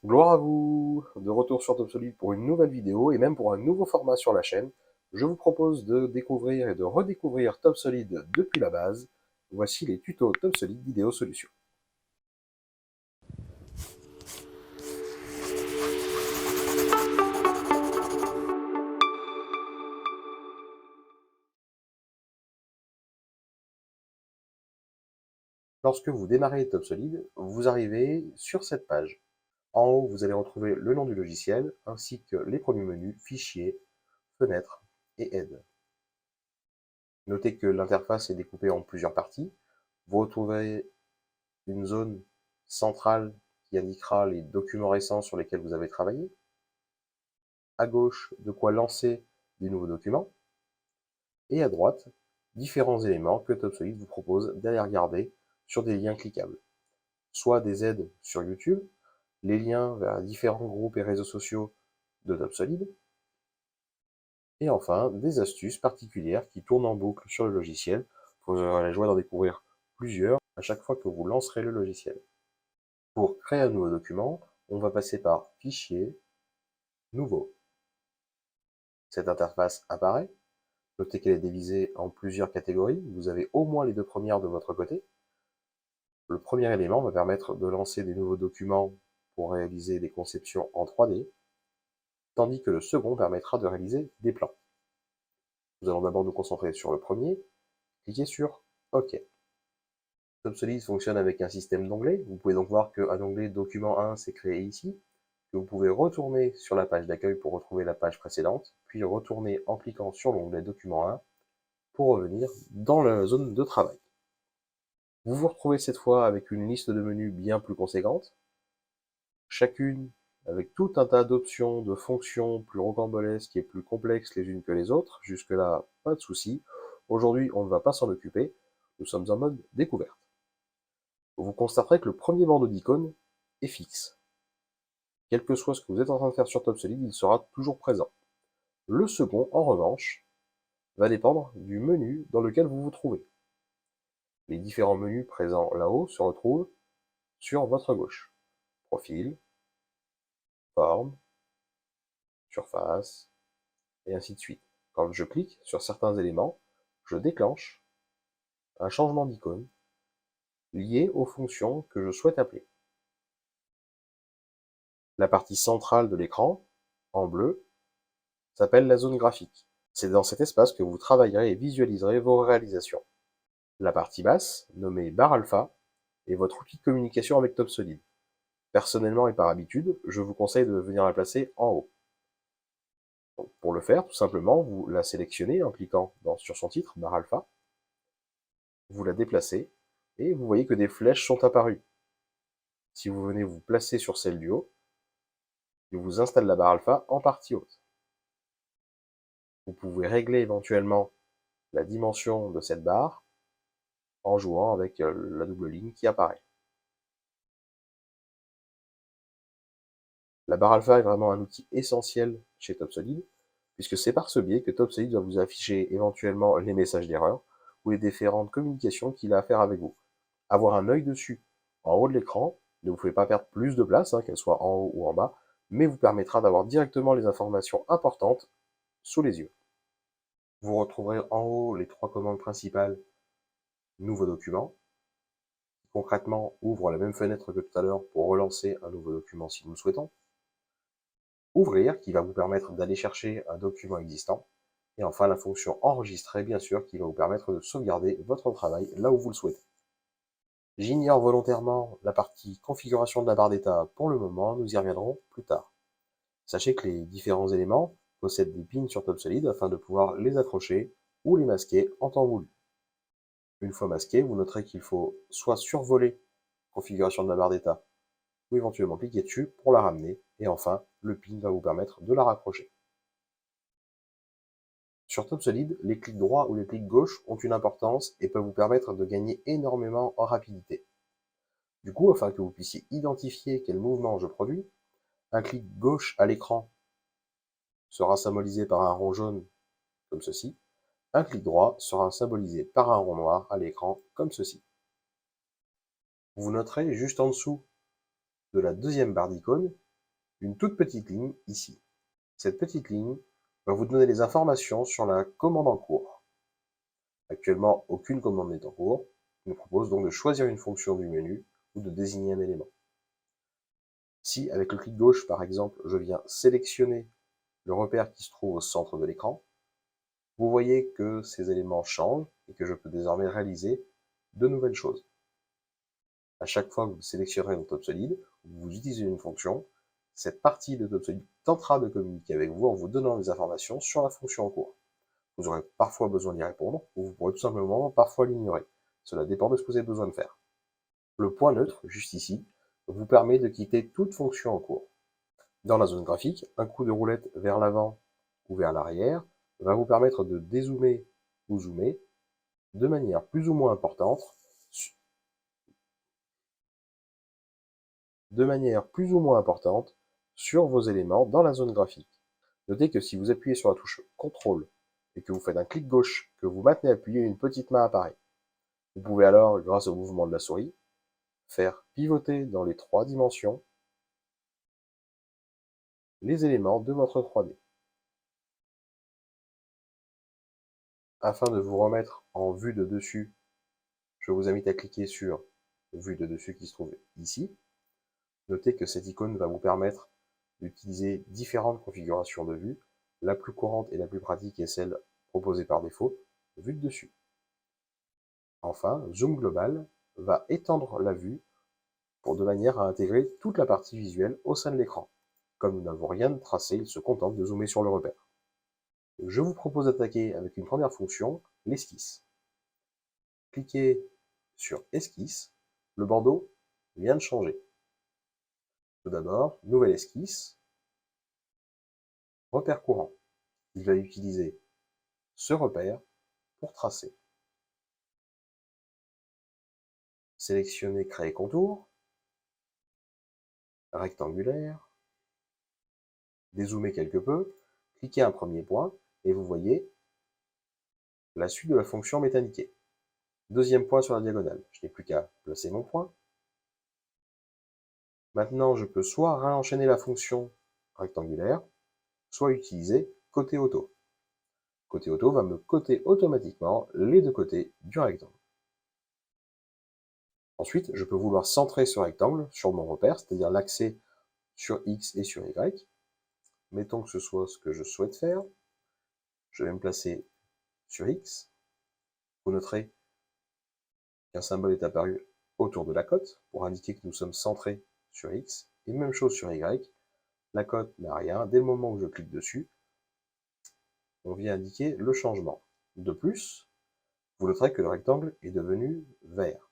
Gloire à vous! De retour sur TopSolid pour une nouvelle vidéo et même pour un nouveau format sur la chaîne. Je vous propose de découvrir et de redécouvrir TopSolid depuis la base. Voici les tutos TopSolid Vidéo Solutions. Lorsque vous démarrez TopSolid, vous arrivez sur cette page. En haut, vous allez retrouver le nom du logiciel ainsi que les premiers menus, fichiers, fenêtres et aides. Notez que l'interface est découpée en plusieurs parties. Vous retrouverez une zone centrale qui indiquera les documents récents sur lesquels vous avez travaillé. À gauche, de quoi lancer des nouveaux documents. Et à droite, différents éléments que TopSolid vous propose d'aller regarder sur des liens cliquables. Soit des aides sur YouTube, les liens vers différents groupes et réseaux sociaux de TopSolid, et enfin des astuces particulières qui tournent en boucle sur le logiciel. Vous aurez la joie d'en découvrir plusieurs à chaque fois que vous lancerez le logiciel. Pour créer un nouveau document, on va passer par Fichier, Nouveau. Cette interface apparaît. Notez qu'elle est divisée en plusieurs catégories. Vous avez au moins les deux premières de votre côté. Le premier élément va permettre de lancer des nouveaux documents pour réaliser des conceptions en 3D, tandis que le second permettra de réaliser des plans. Nous allons d'abord nous concentrer sur le premier. Cliquez sur OK. TopSolid fonctionne avec un système d'onglets. Vous pouvez donc voir qu'un onglet Document 1 s'est créé ici, que vous pouvez retourner sur la page d'accueil pour retrouver la page précédente, puis retourner en cliquant sur l'onglet Document 1 pour revenir dans la zone de travail. Vous vous retrouvez cette fois avec une liste de menus bien plus conséquente, chacune avec tout un tas d'options, de fonctions plus rocambolesques et plus complexes les unes que les autres. Jusque-là, pas de souci. Aujourd'hui, on ne va pas s'en occuper. Nous sommes en mode découverte. Vous constaterez que le premier bandeau d'icônes est fixe. Quel que soit ce que vous êtes en train de faire sur TopSolid, il sera toujours présent. Le second, en revanche, va dépendre du menu dans lequel vous vous trouvez. Les différents menus présents là-haut se retrouvent sur votre gauche. Profil, forme, surface, et ainsi de suite. Quand je clique sur certains éléments, je déclenche un changement d'icône lié aux fonctions que je souhaite appeler. La partie centrale de l'écran, en bleu, s'appelle la zone graphique. C'est dans cet espace que vous travaillerez et visualiserez vos réalisations. La partie basse, nommée barre alpha, est votre outil de communication avec TopSolid. Personnellement et par habitude, je vous conseille de venir la placer en haut. Donc, pour le faire, tout simplement, vous la sélectionnez en cliquant sur son titre, barre alpha, vous la déplacez, et vous voyez que des flèches sont apparues. Si vous venez vous placer sur celle du haut, il vous installe la barre alpha en partie haute. Vous pouvez régler éventuellement la dimension de cette barre en jouant avec la double ligne qui apparaît. La barre alpha est vraiment un outil essentiel chez TopSolid, puisque c'est par ce biais que TopSolid va vous afficher éventuellement les messages d'erreur ou les différentes communications qu'il a à faire avec vous. Avoir un œil dessus en haut de l'écran ne vous fait pas perdre plus de place, qu'elle soit en haut ou en bas, mais vous permettra d'avoir directement les informations importantes sous les yeux. Vous retrouverez en haut les trois commandes principales Nouveau document, qui concrètement ouvre la même fenêtre que tout à l'heure pour relancer un nouveau document si nous le souhaitons. Ouvrir, qui va vous permettre d'aller chercher un document existant. Et enfin la fonction enregistrer, bien sûr, qui va vous permettre de sauvegarder votre travail là où vous le souhaitez. J'ignore volontairement la partie configuration de la barre d'état pour le moment, nous y reviendrons plus tard. Sachez que les différents éléments possèdent des pins sur TopSolid afin de pouvoir les accrocher ou les masquer en temps voulu. Une fois masqué, vous noterez qu'il faut soit survoler la configuration de la barre d'état ou éventuellement cliquer dessus pour la ramener, et enfin, le pin va vous permettre de la raccrocher. Sur TopSolid, les clics droits ou les clics gauche ont une importance et peuvent vous permettre de gagner énormément en rapidité. Du coup, afin que vous puissiez identifier quel mouvement je produis, un clic gauche à l'écran sera symbolisé par un rond jaune comme ceci. Un clic droit sera symbolisé par un rond noir à l'écran comme ceci. Vous noterez juste en dessous de la deuxième barre d'icônes une toute petite ligne ici. Cette petite ligne va vous donner les informations sur la commande en cours. Actuellement, aucune commande n'est en cours. Je vous propose donc de choisir une fonction du menu ou de désigner un élément. Si, avec le clic gauche, par exemple, je viens sélectionner le repère qui se trouve au centre de l'écran, vous voyez que ces éléments changent et que je peux désormais réaliser de nouvelles choses. À chaque fois que vous sélectionnerez dans TopSolid, vous utilisez une fonction, cette partie de TopSolid tentera de communiquer avec vous en vous donnant des informations sur la fonction en cours. Vous aurez parfois besoin d'y répondre, ou vous pourrez tout simplement parfois l'ignorer. Cela dépend de ce que vous avez besoin de faire. Le point neutre, juste ici, vous permet de quitter toute fonction en cours. Dans la zone graphique, un coup de roulette vers l'avant ou vers l'arrière va vous permettre de dézoomer ou zoomer de manière plus ou moins importante sur vos éléments dans la zone graphique. Notez que si vous appuyez sur la touche CTRL et que vous faites un clic gauche que vous maintenez appuyé, une petite main apparaît. Vous pouvez alors, grâce au mouvement de la souris, faire pivoter dans les 3 dimensions les éléments de votre 3D. Afin de vous remettre en vue de dessus, je vous invite à cliquer sur vue de dessus qui se trouve ici. Notez que cette icône va vous permettre d'utiliser différentes configurations de vue. La plus courante et la plus pratique est celle proposée par défaut, vue de dessus. Enfin, Zoom Global va étendre la vue de manière à intégrer toute la partie visuelle au sein de l'écran. Comme nous n'avons rien de tracé, il se contente de zoomer sur le repère. Je vous propose d'attaquer avec une première fonction, l'esquisse. Cliquez sur Esquisse, le bandeau vient de changer. Tout d'abord, nouvelle esquisse, repère courant. Il va utiliser ce repère pour tracer. Sélectionnez Créer contour, rectangulaire, dézoomez quelque peu, cliquez un premier point et vous voyez la suite de la fonction métalliquée. Deuxième point sur la diagonale. Je n'ai plus qu'à placer mon point. Maintenant, je peux soit réenchaîner la fonction rectangulaire, soit utiliser côté auto. Côté auto va me coter automatiquement les deux côtés du rectangle. Ensuite, je peux vouloir centrer ce rectangle sur mon repère, c'est-à-dire l'axer sur X et sur Y. Mettons que ce soit ce que je souhaite faire. Je vais me placer sur X. Vous noterez qu'un symbole est apparu autour de la cote pour indiquer que nous sommes centrés sur X. Et même chose sur Y. La cote n'a rien. Dès le moment où je clique dessus, on vient indiquer le changement. De plus, vous noterez que le rectangle est devenu vert.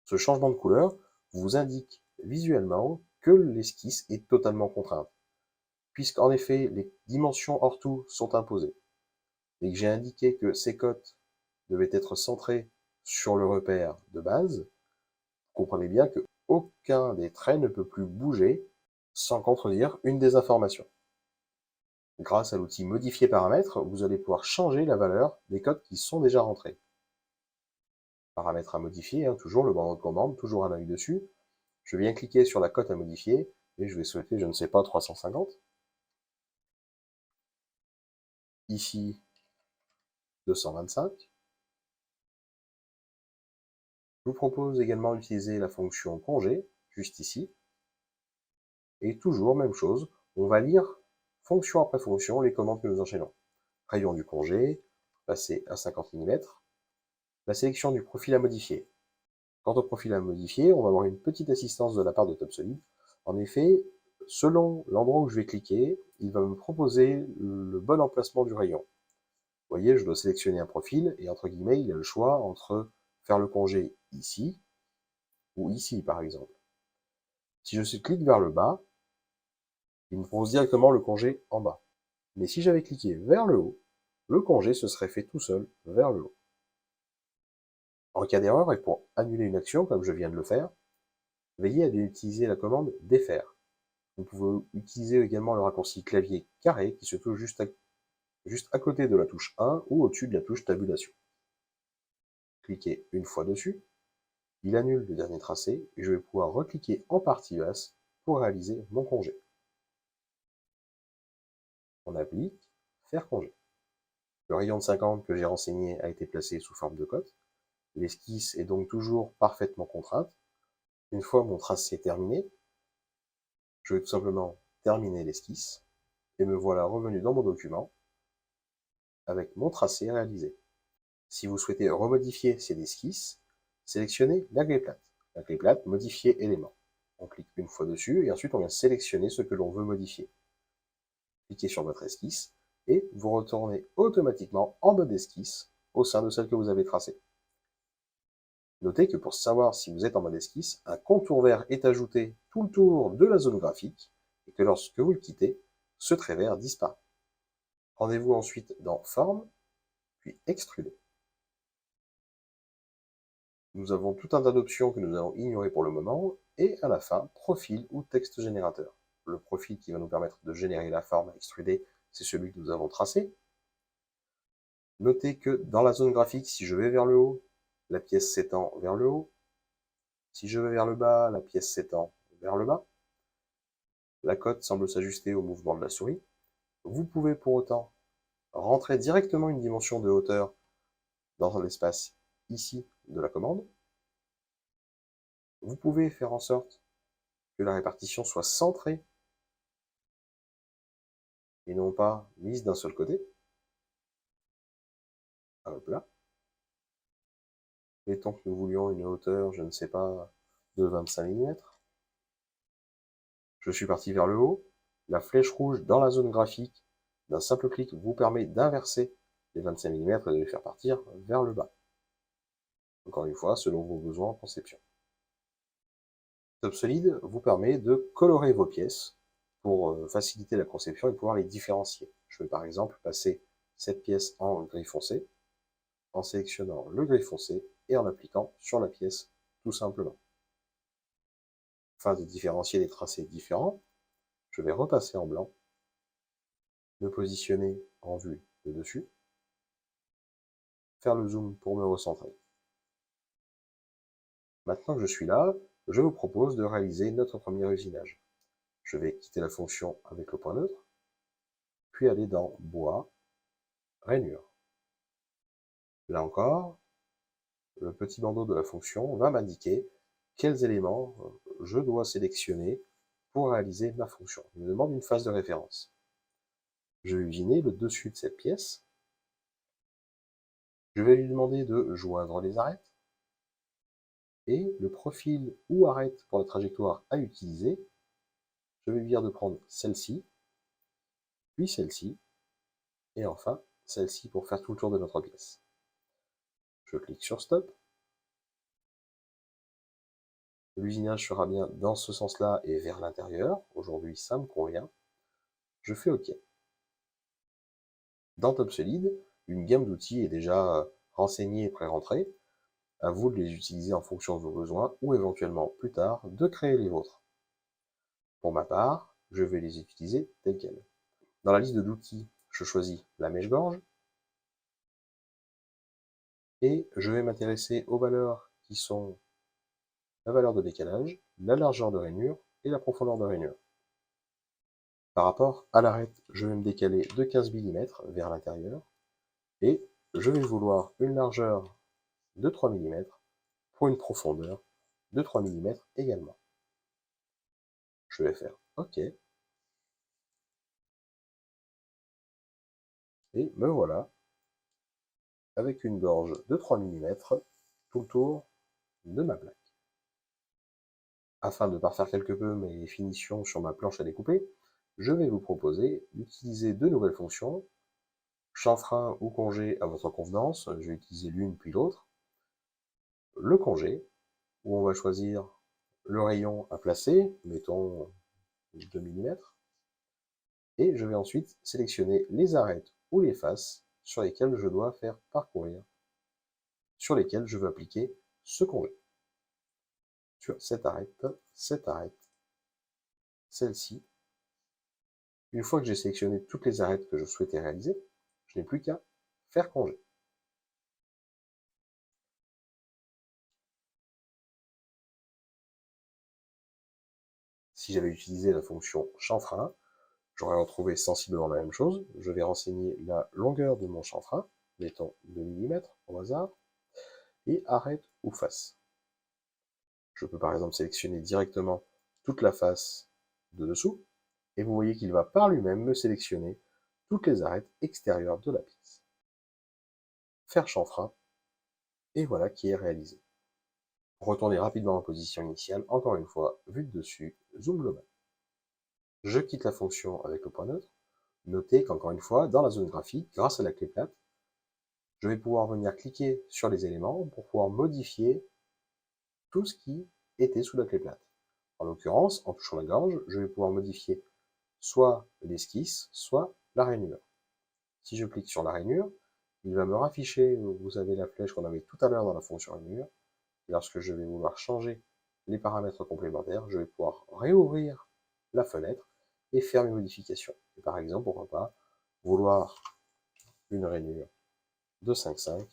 Ce changement de couleur vous indique visuellement que l'esquisse est totalement contrainte, puisqu'en effet, les dimensions hors tout sont imposées, et que j'ai indiqué que ces cotes devaient être centrées sur le repère de base. Vous comprenez bien que aucun des traits ne peut plus bouger sans contredire une des informations. Grâce à l'outil Modifier paramètres, vous allez pouvoir changer la valeur des codes qui sont déjà rentrés. Paramètres à modifier, toujours le bandeau de commande, toujours un œil dessus. Je viens cliquer sur la cote à modifier et je vais souhaiter, je ne sais pas, 350. Ici, 225. Je vous propose également d'utiliser la fonction congé, juste ici. Et toujours, même chose, on va lire fonction après fonction les commandes que nous enchaînons. Rayon du congé, passer à 50 mm. La sélection du profil à modifier. Quant au profil à modifier, on va avoir une petite assistance de la part de TopSolid. En effet, selon l'endroit où je vais cliquer, il va me proposer le bon emplacement du rayon. Vous voyez, je dois sélectionner un profil et entre guillemets, il a le choix entre faire le congé ici ou ici, par exemple. Si je clique vers le bas, il me propose directement le congé en bas. Mais si j'avais cliqué vers le haut, le congé se serait fait tout seul vers le haut. En cas d'erreur et pour annuler une action, comme je viens de le faire, veillez à bien utiliser la commande défaire. Vous pouvez utiliser également le raccourci clavier carré qui se trouve juste à côté de la touche 1 ou au-dessus de la touche tabulation. Cliquez une fois dessus, il annule le dernier tracé et je vais pouvoir recliquer en partie basse pour réaliser mon congé. On applique, faire congé. Le rayon de 50 que j'ai renseigné a été placé sous forme de cote. L'esquisse est donc toujours parfaitement contrainte. Une fois mon tracé terminé, je vais tout simplement terminer l'esquisse et me voilà revenu dans mon document avec mon tracé réalisé. Si vous souhaitez remodifier cette esquisse, sélectionnez la clé plate. La clé plate, modifier élément. On clique une fois dessus et ensuite on vient sélectionner ce que l'on veut modifier. Cliquez sur votre esquisse et vous retournez automatiquement en mode esquisse au sein de celle que vous avez tracée. Notez que pour savoir si vous êtes en mode esquisse, un contour vert est ajouté tout le tour de la zone graphique et que lorsque vous le quittez, ce trait vert disparaît. Rendez-vous ensuite dans Forme, puis Extruder. Nous avons tout un tas d'options que nous allons ignorer pour le moment, et à la fin, Profil ou Texte générateur. Le profil qui va nous permettre de générer la forme à extruder, c'est celui que nous avons tracé. Notez que dans la zone graphique, si je vais vers le haut, la pièce s'étend vers le haut. Si je vais vers le bas, la pièce s'étend vers le bas. La cote semble s'ajuster au mouvement de la souris. Vous pouvez pour autant rentrer directement une dimension de hauteur dans l'espace ici de la commande. Vous pouvez faire en sorte que la répartition soit centrée et non pas mise d'un seul côté. Hop là. Mettons que nous voulions une hauteur, je ne sais pas, de 25 mm. Je suis parti vers le haut. La flèche rouge dans la zone graphique, d'un simple clic, vous permet d'inverser les 25 mm et de les faire partir vers le bas. Encore une fois, selon vos besoins en conception. TopSolid vous permet de colorer vos pièces pour faciliter la conception et pouvoir les différencier. Je vais par exemple passer cette pièce en gris foncé, en sélectionnant le gris foncé et en appliquant sur la pièce tout simplement. Afin de différencier les tracés différents, je vais repasser en blanc, me positionner en vue de dessus, faire le zoom pour me recentrer. Maintenant que je suis là, je vous propose de réaliser notre premier usinage. Je vais quitter la fonction avec le point neutre, puis aller dans Bois, Rainure. Là encore, le petit bandeau de la fonction va m'indiquer quels éléments je dois sélectionner pour réaliser ma fonction. Il me demande une phase de référence. Je vais usiner le dessus de cette pièce. Je vais lui demander de joindre les arêtes. Et le profil ou arête pour la trajectoire à utiliser, je vais lui dire de prendre celle-ci, puis celle-ci, et enfin celle-ci pour faire tout le tour de notre pièce. Je clique sur Stop. L'usinage sera bien dans ce sens-là et vers l'intérieur. Aujourd'hui, ça me convient. Je fais OK. Dans TopSolid, une gamme d'outils est déjà renseignée et pré-rentrée. À vous de les utiliser en fonction de vos besoins ou éventuellement plus tard de créer les vôtres. Pour ma part, je vais les utiliser telles quelles. Dans la liste d'outils, je choisis la mèche-gorge et je vais m'intéresser aux valeurs qui sont la valeur de décalage, la largeur de rainure et la profondeur de rainure. Par rapport à l'arête, je vais me décaler de 15 mm vers l'intérieur et je vais vouloir une largeur de 3 mm pour une profondeur de 3 mm également. Je vais faire OK. Et me voilà avec une gorge de 3 mm tout le tour de ma plaque. Afin de parfaire quelque peu mes finitions sur ma planche à découper, je vais vous proposer d'utiliser deux nouvelles fonctions, chanfrein ou congé à votre convenance, je vais utiliser l'une puis l'autre. Le congé, où on va choisir le rayon à placer, mettons 2 mm, et je vais ensuite sélectionner les arêtes ou les faces sur lesquelles je dois faire parcourir, sur lesquelles je veux appliquer ce congé. Sur cette arête, celle-ci. Une fois que j'ai sélectionné toutes les arêtes que je souhaitais réaliser, je n'ai plus qu'à faire congé. Si j'avais utilisé la fonction chanfrein, J'aurais retrouvé sensiblement la même chose. Je vais renseigner la longueur de mon chanfrein, mettons 2 mm au hasard, et arête ou face. Je peux par exemple sélectionner directement toute la face de dessous, et vous voyez qu'il va par lui-même me sélectionner toutes les arêtes extérieures de la pièce. Faire chanfrein, et voilà qui est réalisé. Pour retourner rapidement en position initiale, encore une fois, vue de dessus, zoom global. Je quitte la fonction avec le point neutre. Notez qu'encore une fois, dans la zone graphique, grâce à la clé plate, je vais pouvoir venir cliquer sur les éléments pour pouvoir modifier tout ce qui était sous la clé plate. En l'occurrence, en touchant la gorge, je vais pouvoir modifier soit l'esquisse, soit la rainure. Si je clique sur la rainure, il va me rafficher, vous avez la flèche qu'on avait tout à l'heure dans la fonction rainure. Et lorsque je vais vouloir changer les paramètres complémentaires, je vais pouvoir réouvrir la fenêtre et faire mes modifications. Et par exemple, pourquoi pas vouloir une rainure de 5,5,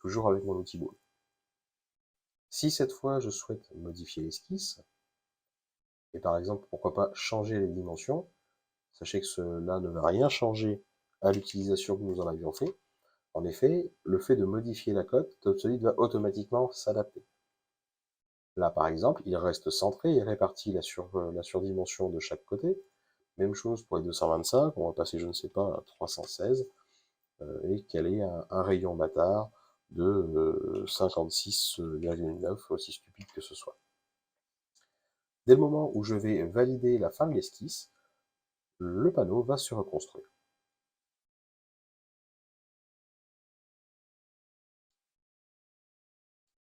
toujours avec mon outil boule. Si cette fois je souhaite modifier l'esquisse, et par exemple, pourquoi pas changer les dimensions, sachez que cela ne va rien changer à l'utilisation que nous en avions fait. En effet, le fait de modifier la cote, TopSolid va automatiquement s'adapter. Là, par exemple, il reste centré et répartit la surdimension de chaque côté. Même chose pour les 225, on va passer, je ne sais pas, à 316, et qu'elle ait un rayon bâtard de 56,9, aussi stupide que ce soit. Dès le moment où je vais valider la fin de l'esquisse, le panneau va se reconstruire.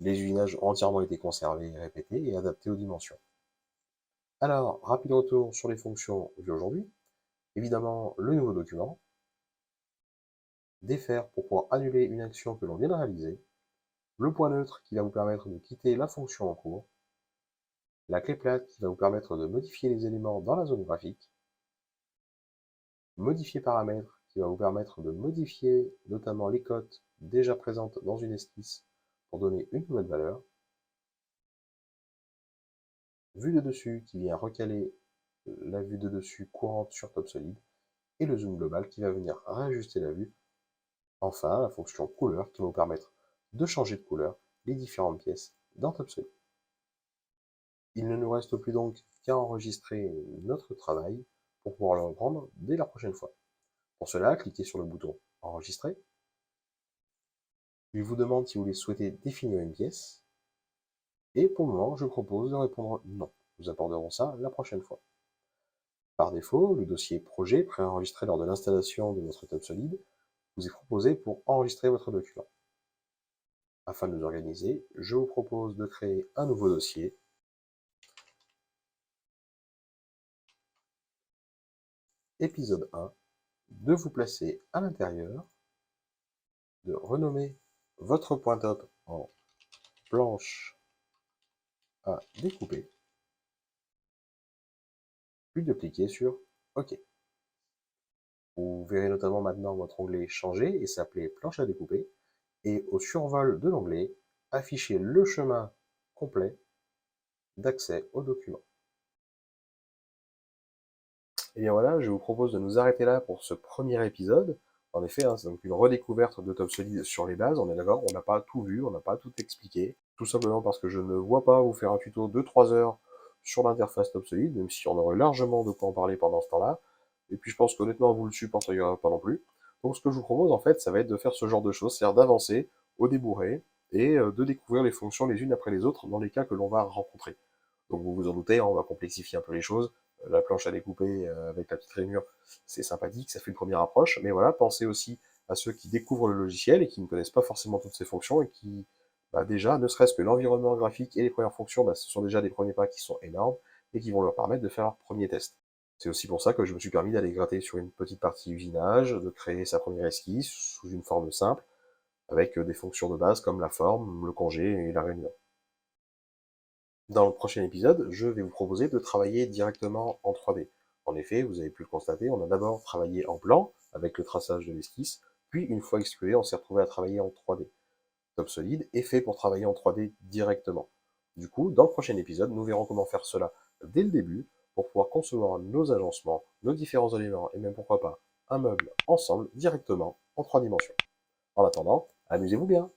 Les usinages ont entièrement été conservés, répétés et adaptés aux dimensions. Alors, rapide retour sur les fonctions vues aujourd'hui. Évidemment, le nouveau document, défaire pour pouvoir annuler une action que l'on vient de réaliser, le point neutre qui va vous permettre de quitter la fonction en cours, la clé plate qui va vous permettre de modifier les éléments dans la zone graphique, modifier paramètres qui va vous permettre de modifier notamment les cotes déjà présentes dans une esquisse pour donner une nouvelle valeur, vue de dessus qui vient recaler la vue de dessus courante sur TopSolid, et le zoom global qui va venir réajuster la vue. Enfin, la fonction couleur qui va vous permettre de changer de couleur les différentes pièces dans TopSolid. Il ne nous reste plus donc qu'à enregistrer notre travail pour pouvoir le reprendre dès la prochaine fois. Pour cela, cliquez sur le bouton Enregistrer. Il vous demande si vous souhaitez définir une pièce. Et pour le moment, je propose de répondre non. Nous aborderons ça la prochaine fois. Par défaut, le dossier projet préenregistré lors de l'installation de votre TopSolid vous est proposé pour enregistrer votre document. Afin de nous organiser, je vous propose de créer un nouveau dossier. Épisode 1, de vous placer à l'intérieur, de renommer votre point top en planche à découper, puis de cliquer sur OK. Vous verrez notamment maintenant votre onglet changer et s'appeler planche à découper, et au survol de l'onglet, afficher le chemin complet d'accès au document. Et bien voilà, je vous propose de nous arrêter là pour ce premier épisode. En effet, c'est donc une redécouverte de TopSolid sur les bases, on est d'accord, on n'a pas tout vu, on n'a pas tout expliqué, tout simplement parce que je ne vois pas vous faire un tuto de 3 heures sur l'interface TopSolid, même si on aurait largement de quoi en parler pendant ce temps-là, et puis je pense qu'honnêtement vous le supporteriez pas non plus. Donc ce que je vous propose en fait, ça va être de faire ce genre de choses, c'est-à-dire d'avancer au débourré, et de découvrir les fonctions les unes après les autres dans les cas que l'on va rencontrer. Donc vous vous en doutez, on va complexifier un peu les choses, la planche à découper avec la petite rainure, c'est sympathique, ça fait une première approche, mais voilà, pensez aussi à ceux qui découvrent le logiciel et qui ne connaissent pas forcément toutes ces fonctions et qui, déjà, ne serait-ce que l'environnement graphique et les premières fonctions, ce sont déjà des premiers pas qui sont énormes et qui vont leur permettre de faire leur premier test. C'est aussi pour ça que je me suis permis d'aller gratter sur une petite partie usinage, de créer sa première esquisse sous une forme simple, avec des fonctions de base comme la forme, le congé et la rainure. Dans le prochain épisode, je vais vous proposer de travailler directement en 3D. En effet, vous avez pu le constater, on a d'abord travaillé en plan, avec le traçage de l'esquisse, puis une fois extrué, on s'est retrouvé à travailler en 3D. TopSolid est fait pour travailler en 3D directement. Du coup, dans le prochain épisode, nous verrons comment faire cela dès le début, pour pouvoir concevoir nos agencements, nos différents éléments, et même pourquoi pas un meuble ensemble directement en 3 dimensions. En attendant, amusez-vous bien!